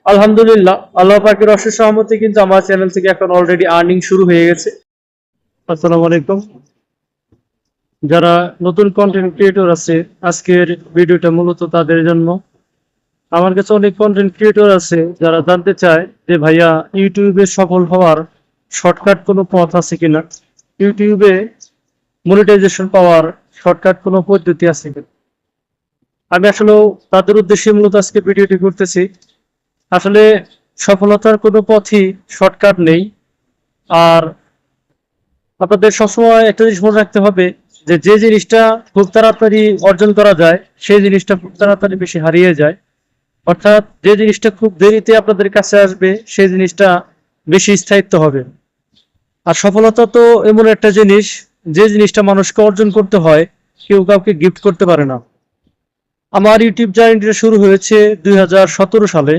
আলহামদুলিল্লাহ, আল্লাহ পাকের অশেষ রহমতে কিন্তু আমার চ্যানেল থেকে এখন অলরেডি আর্নিং শুরু হয়ে গেছে। আসসালামু আলাইকুম। যারা নতুন কন্টেন্ট ক্রিয়েটর আছে, আজকের ভিডিওটা মূলত তাদের জন্য। আমার কাছে অনেক কন্টেন্ট ক্রিয়েটর আছে যারা জানতে চায় যে ভাইয়া, ইউটিউবে সফল হওয়ার শর্টকাট কোনো পথ আছে কিনা, ইউটিউবে মনিটাইজেশন পাওয়ার শর্টকাট কোনো পদ্ধতি আছে কিনা। আমি আসলে তাদের উদ্দেশ্যে মূলত আজকে ভিডিওটি করতেছি। আসলে সফলতার কোনো পথই শর্টকাট নেই। আর আপনাদের সবসময় একটা জিনিস মনে রাখতে হবে যে যে জিনিসটা খুব তাড়াতাড়ি অর্জন করা যায় সেই জিনিসটা খুব তাড়াতাড়ি বেশি হারিয়ে যায়। অর্থাৎ যে জিনিসটা খুব দেরিতে আপনাদের কাছে আসবে সেই জিনিসটা বেশি স্থায়িত্ব হবে। আর সফলতা তো এমন একটা জিনিস, যে জিনিসটা মানুষকে অর্জন করতে হয়, কেউ কাউকে গিফট করতে পারে না। আমার ইউটিউব জার্নিটা শুরু হয়েছে 2017 সালে।